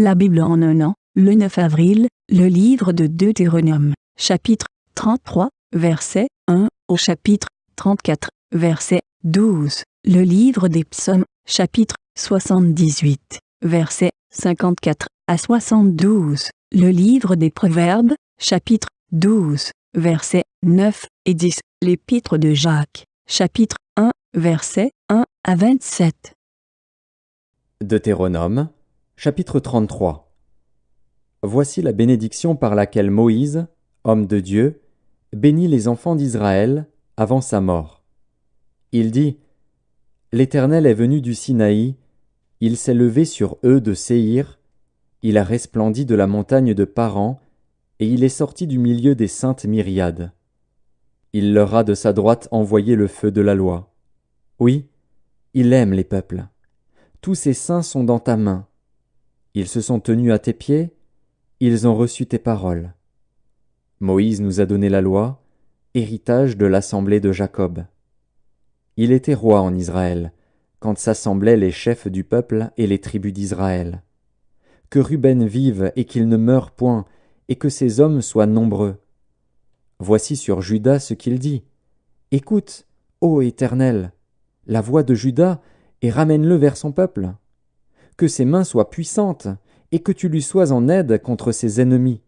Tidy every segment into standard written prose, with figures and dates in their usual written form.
La Bible en un an, le 9 avril, le livre de Deutéronome, chapitre 33, verset 1 au chapitre 34, verset 12. Le livre des psaumes, chapitre 78, verset 54 à 72. Le livre des proverbes, chapitre 12, versets 9 et 10. L'épître de Jacques, chapitre 1, versets 1 à 27. Deutéronome, chapitre 33. Voici la bénédiction par laquelle Moïse, homme de Dieu, bénit les enfants d'Israël avant sa mort. Il dit : L'Éternel est venu du Sinaï, il s'est levé sur eux de Séhir, il a resplendi de la montagne de Paran, et il est sorti du milieu des saintes myriades. Il leur a de sa droite envoyé le feu de la loi. Oui, il aime les peuples. Tous ses saints sont dans ta main. Ils se sont tenus à tes pieds, ils ont reçu tes paroles. Moïse nous a donné la loi, héritage de l'assemblée de Jacob. Il était roi en Israël, quand s'assemblaient les chefs du peuple et les tribus d'Israël. Que Ruben vive et qu'il ne meure point, et que ses hommes soient nombreux. Voici sur Juda ce qu'il dit. Écoute, ô Éternel, la voix de Juda, et ramène-le vers son peuple. Que ses mains soient puissantes, et que tu lui sois en aide contre ses ennemis.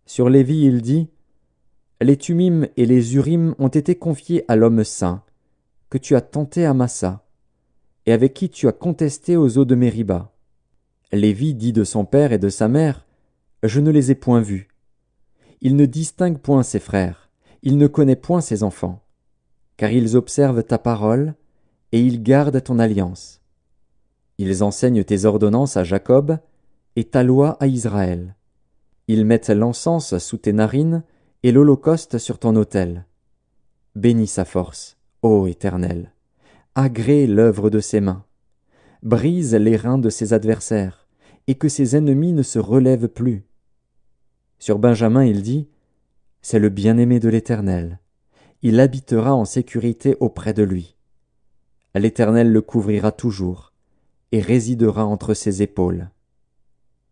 Sur Lévi il dit, les Thummim et les Urim ont été confiés à l'homme saint, que tu as tenté à Massa, et avec qui tu as contesté aux eaux de Mériba. Lévi dit de son père et de sa mère, je ne les ai point vus. Il ne distingue point ses frères, il ne connaît point ses enfants, car ils observent ta parole, et ils gardent ton alliance. Ils enseignent tes ordonnances à Jacob, et ta loi à Israël. Ils mettent l'encens sous tes narines, et l'holocauste sur ton autel. Bénis sa force, ô Éternel. Agrée l'œuvre de ses mains. Brise les reins de ses adversaires, et que ses ennemis ne se relèvent plus. Sur Benjamin il dit, c'est le bien-aimé de l'Éternel. Il habitera en sécurité auprès de lui. L'Éternel le couvrira toujours, et résidera entre ses épaules.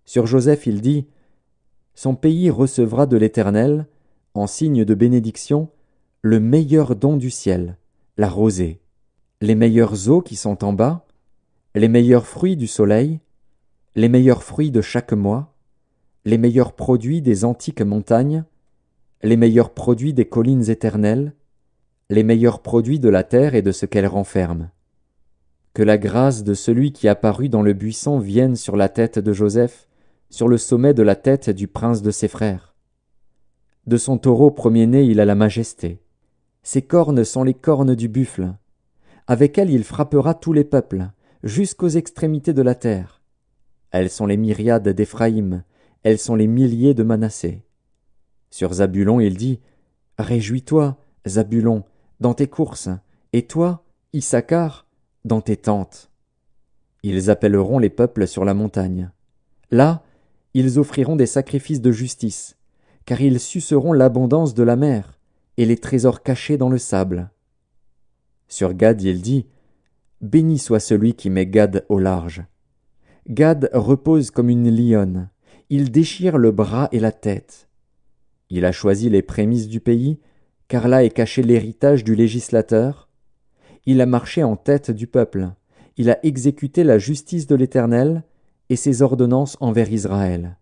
Sur Joseph il dit, son pays recevra de l'Éternel, en signe de bénédiction, le meilleur don du ciel, la rosée, les meilleures eaux qui sont en bas, les meilleurs fruits du soleil, les meilleurs fruits de chaque mois, les meilleurs produits des antiques montagnes, les meilleurs produits des collines éternelles, les meilleurs produits de la terre et de ce qu'elle renferme. Que la grâce de celui qui apparut dans le buisson vienne sur la tête de Joseph, sur le sommet de la tête du prince de ses frères. De son taureau premier-né il a la majesté. Ses cornes sont les cornes du buffle. Avec elles il frappera tous les peuples, jusqu'aux extrémités de la terre. Elles sont les myriades d'Éphraïm, elles sont les milliers de Manassé. Sur Zabulon il dit, réjouis-toi, Zabulon, dans tes courses, et toi, Issachar, dans tes tentes. Ils appelleront les peuples sur la montagne. Là, ils offriront des sacrifices de justice, car ils suceront l'abondance de la mer et les trésors cachés dans le sable. Sur Gad il dit, béni soit celui qui met Gad au large. Gad repose comme une lionne, il déchire le bras et la tête. Il a choisi les prémices du pays, car là est caché l'héritage du législateur. Il a marché en tête du peuple, il a exécuté la justice de l'Éternel et ses ordonnances envers Israël.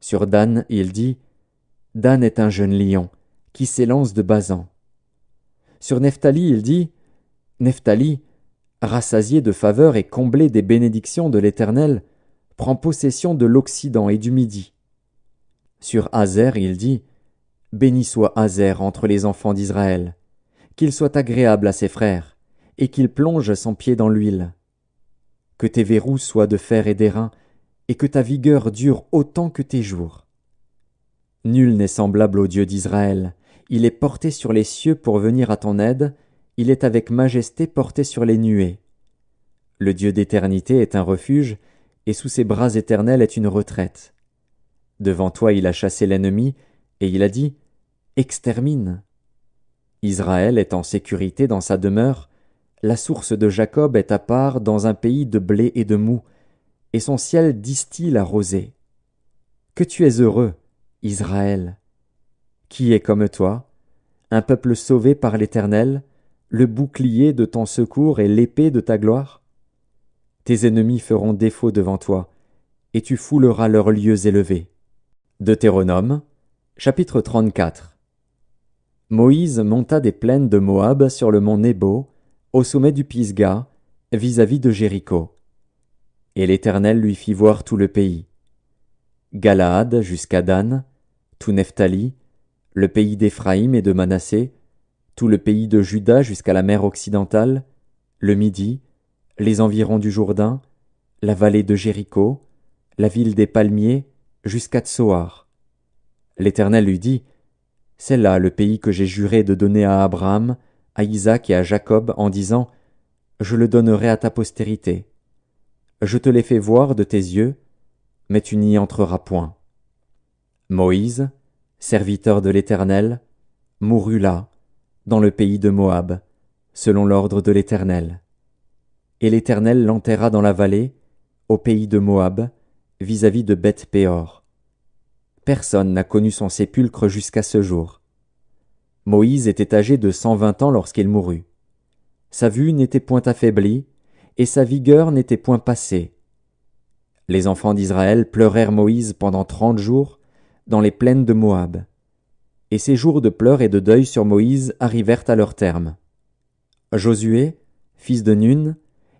Sur Dan il dit, Dan est un jeune lion, qui s'élance de Basan. Sur Nephtali il dit, Nephtali, rassasié de faveur et comblé des bénédictions de l'Éternel, prend possession de l'Occident et du Midi. Sur Azer il dit, béni soit Azer entre les enfants d'Israël, qu'il soit agréable à ses frères, et qu'il plonge son pied dans l'huile. Que tes verrous soient de fer et d'airain, et que ta vigueur dure autant que tes jours. Nul n'est semblable au Dieu d'Israël, il est porté sur les cieux pour venir à ton aide, il est avec majesté porté sur les nuées. Le Dieu d'éternité est un refuge, et sous ses bras éternels est une retraite. Devant toi il a chassé l'ennemi, et il a dit, extermine. Israël est en sécurité dans sa demeure, la source de Jacob est à part dans un pays de blé et de moût, et son ciel distille la rosée. Que tu es heureux, Israël! Qui est comme toi, un peuple sauvé par l'Éternel, le bouclier de ton secours et l'épée de ta gloire? Tes ennemis feront défaut devant toi, et tu fouleras leurs lieux élevés. Deutéronome, chapitre 34. Moïse monta des plaines de Moab sur le mont Nébo, au sommet du Pisga, vis-à-vis de Jéricho. Et l'Éternel lui fit voir tout le pays. Galaad jusqu'à Dan, tout Nephtali, le pays d'Éphraïm et de Manassé, tout le pays de Juda jusqu'à la mer occidentale, le Midi, les environs du Jourdain, la vallée de Jéricho, la ville des palmiers, jusqu'à Tsoar. L'Éternel lui dit, « C'est là le pays que j'ai juré de donner à Abraham, à Isaac et à Jacob en disant, « Je le donnerai à ta postérité. » Je te l'ai fait voir de tes yeux, mais tu n'y entreras point. Moïse, serviteur de l'Éternel, mourut là, dans le pays de Moab, selon l'ordre de l'Éternel. Et l'Éternel l'enterra dans la vallée, au pays de Moab, vis-à-vis de Beth-péor. Personne n'a connu son sépulcre jusqu'à ce jour. Moïse était âgé de 120 ans lorsqu'il mourut. Sa vue n'était point affaiblie, et sa vigueur n'était point passée. Les enfants d'Israël pleurèrent Moïse pendant 30 jours dans les plaines de Moab. Et ces jours de pleurs et de deuil sur Moïse arrivèrent à leur terme. Josué, fils de Nun,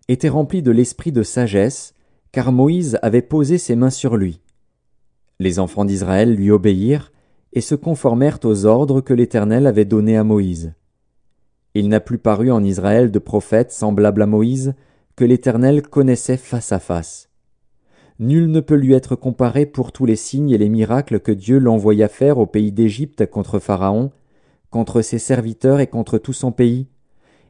était rempli de l'esprit de sagesse, car Moïse avait posé ses mains sur lui. Les enfants d'Israël lui obéirent et se conformèrent aux ordres que l'Éternel avait donnés à Moïse. Il n'a plus paru en Israël de prophète semblable à Moïse, que l'Éternel connaissait face à face. Nul ne peut lui être comparé pour tous les signes et les miracles que Dieu l'envoya faire au pays d'Égypte contre Pharaon, contre ses serviteurs et contre tout son pays,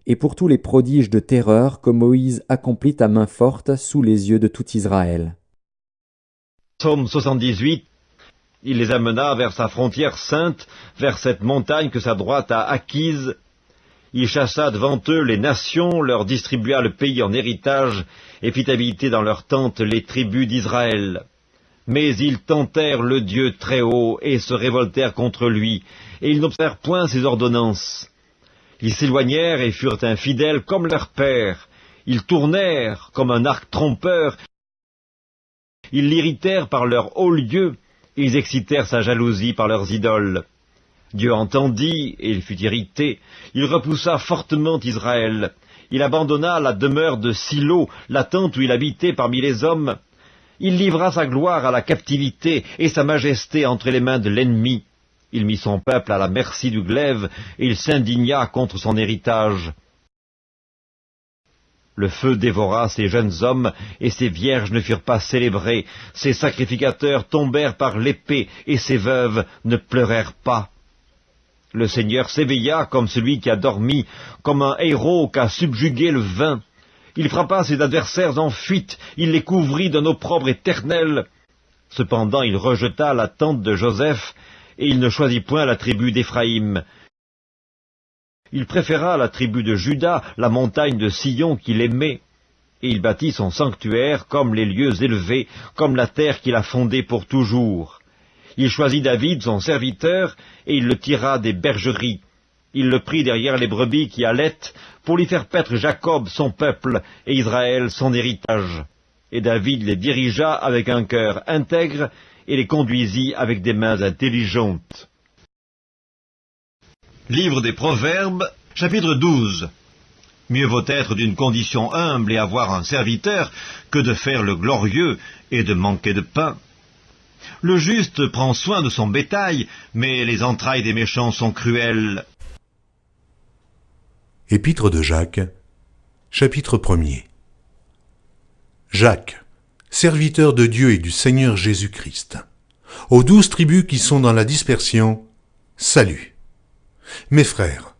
et pour tous les prodiges de terreur que Moïse accomplit à main forte sous les yeux de tout Israël. Psaume 78. Il les amena vers sa frontière sainte, vers cette montagne que sa droite a acquise. Il chassa devant eux les nations, leur distribua le pays en héritage, et fit habiter dans leurs tentes les tribus d'Israël. Mais ils tentèrent le Dieu très haut, et se révoltèrent contre lui, et ils n'observèrent point ses ordonnances. Ils s'éloignèrent et furent infidèles comme leur père. Ils tournèrent comme un arc trompeur. Ils l'irritèrent par leurs hauts lieux, ils excitèrent sa jalousie par leurs idoles. Dieu entendit, et il fut irrité. Il repoussa fortement Israël. Il abandonna la demeure de Silo, la tente où il habitait parmi les hommes. Il livra sa gloire à la captivité et sa majesté entre les mains de l'ennemi. Il mit son peuple à la merci du glaive, et il s'indigna contre son héritage. Le feu dévora ces jeunes hommes, et ces vierges ne furent pas célébrées. Ces sacrificateurs tombèrent par l'épée, et ces veuves ne pleurèrent pas. Le Seigneur s'éveilla comme celui qui a dormi, comme un héros qui a subjugué le vin. Il frappa ses adversaires en fuite, il les couvrit d'un opprobre éternel. Cependant il rejeta la tente de Joseph, et il ne choisit point la tribu d'Éphraïm. Il préféra la tribu de Juda, la montagne de Sion qu'il aimait, et il bâtit son sanctuaire comme les lieux élevés, comme la terre qu'il a fondée pour toujours. Il choisit David, son serviteur, et il le tira des bergeries. Il le prit derrière les brebis qui allaitent, pour lui faire paître Jacob, son peuple, et Israël, son héritage. Et David les dirigea avec un cœur intègre, et les conduisit avec des mains intelligentes. Livre des Proverbes, chapitre 12. Mieux vaut être d'une condition humble et avoir un serviteur, que de faire le glorieux et de manquer de pain. Le juste prend soin de son bétail, mais les entrailles des méchants sont cruelles. Épître de Jacques, chapitre 1er. Jacques, serviteur de Dieu et du Seigneur Jésus-Christ, aux 12 tribus qui sont dans la dispersion, salut. Mes frères,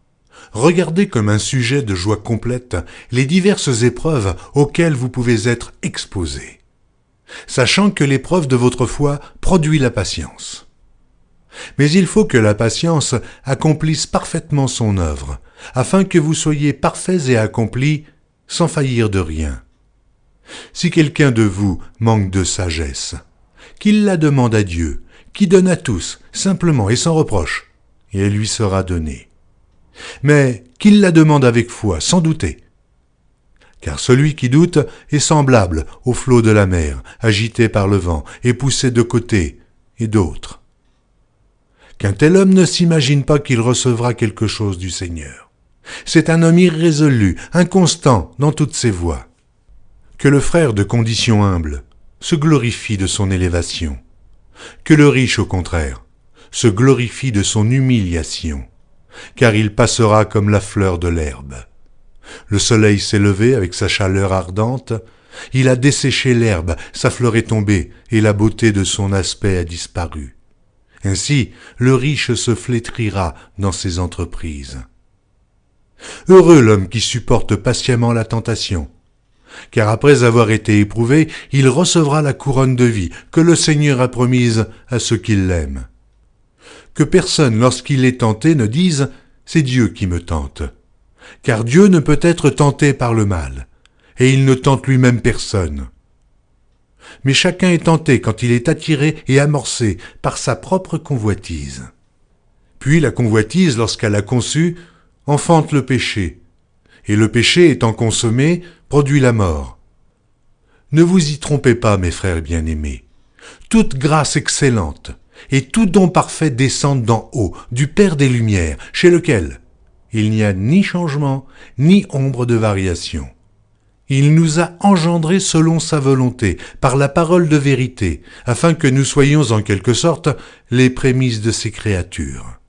regardez comme un sujet de joie complète les diverses épreuves auxquelles vous pouvez être exposés, sachant que l'épreuve de votre foi produit la patience. Mais il faut que la patience accomplisse parfaitement son œuvre, afin que vous soyez parfaits et accomplis, sans faillir de rien. Si quelqu'un de vous manque de sagesse, qu'il la demande à Dieu, qui donne à tous, simplement et sans reproche, et elle lui sera donnée. Mais qu'il la demande avec foi, sans douter. Car celui qui doute est semblable au flot de la mer, agité par le vent et poussé de côté et d'autre. Qu'un tel homme ne s'imagine pas qu'il recevra quelque chose du Seigneur. C'est un homme irrésolu, inconstant dans toutes ses voies. Que le frère de condition humble se glorifie de son élévation. Que le riche, au contraire, se glorifie de son humiliation, car il passera comme la fleur de l'herbe. Le soleil s'est levé avec sa chaleur ardente, il a desséché l'herbe, sa fleur est tombée, et la beauté de son aspect a disparu. Ainsi, le riche se flétrira dans ses entreprises. Heureux l'homme qui supporte patiemment la tentation, car après avoir été éprouvé, il recevra la couronne de vie que le Seigneur a promise à ceux qui l'aiment. Que personne, lorsqu'il est tenté, ne dise « c'est Dieu qui me tente », car Dieu ne peut être tenté par le mal, et il ne tente lui-même personne. Mais chacun est tenté quand il est attiré et amorcé par sa propre convoitise. Puis la convoitise, lorsqu'elle a conçu, enfante le péché, et le péché étant consommé, produit la mort. Ne vous y trompez pas, mes frères bien-aimés. Toute grâce excellente et tout don parfait descendent d'en haut, du Père des Lumières, chez lequel il n'y a ni changement, ni ombre de variation. Il nous a engendrés selon sa volonté, par la parole de vérité, afin que nous soyons en quelque sorte les prémices de ses créatures.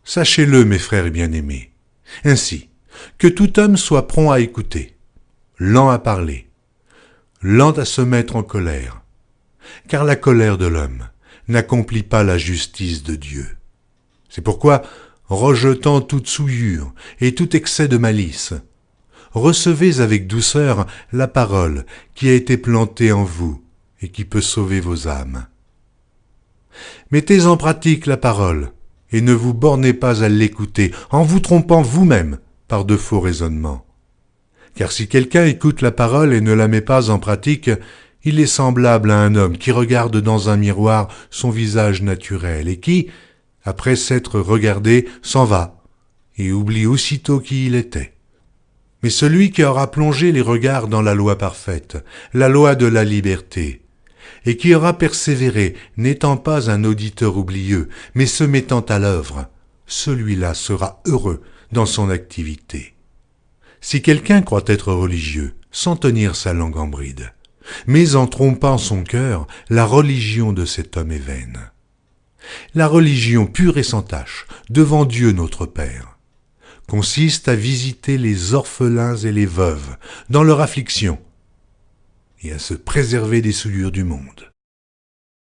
Sachez-le, mes frères bien-aimés, ainsi que tout homme soit prompt à écouter, lent à parler, lent à se mettre en colère, car la colère de l'homme n'accomplit pas la justice de Dieu. C'est pourquoi, rejetant toute souillure et tout excès de malice, recevez avec douceur la parole qui a été plantée en vous et qui peut sauver vos âmes. Mettez en pratique la parole et ne vous bornez pas à l'écouter en vous trompant vous-même par de faux raisonnements. Car si quelqu'un écoute la parole et ne la met pas en pratique, il est semblable à un homme qui regarde dans un miroir son visage naturel et qui, après s'être regardé, s'en va et oublie aussitôt qui il était. Mais celui qui aura plongé les regards dans la loi parfaite, la loi de la liberté, et qui aura persévéré, n'étant pas un auditeur oublieux, mais se mettant à l'œuvre, celui-là sera heureux dans son activité. Si quelqu'un croit être religieux, sans tenir sa langue en bride, mais en trompant son cœur, la religion de cet homme est vaine. La religion pure et sans tache, devant Dieu notre Père, consiste à visiter les orphelins et les veuves dans leur affliction et à se préserver des souillures du monde.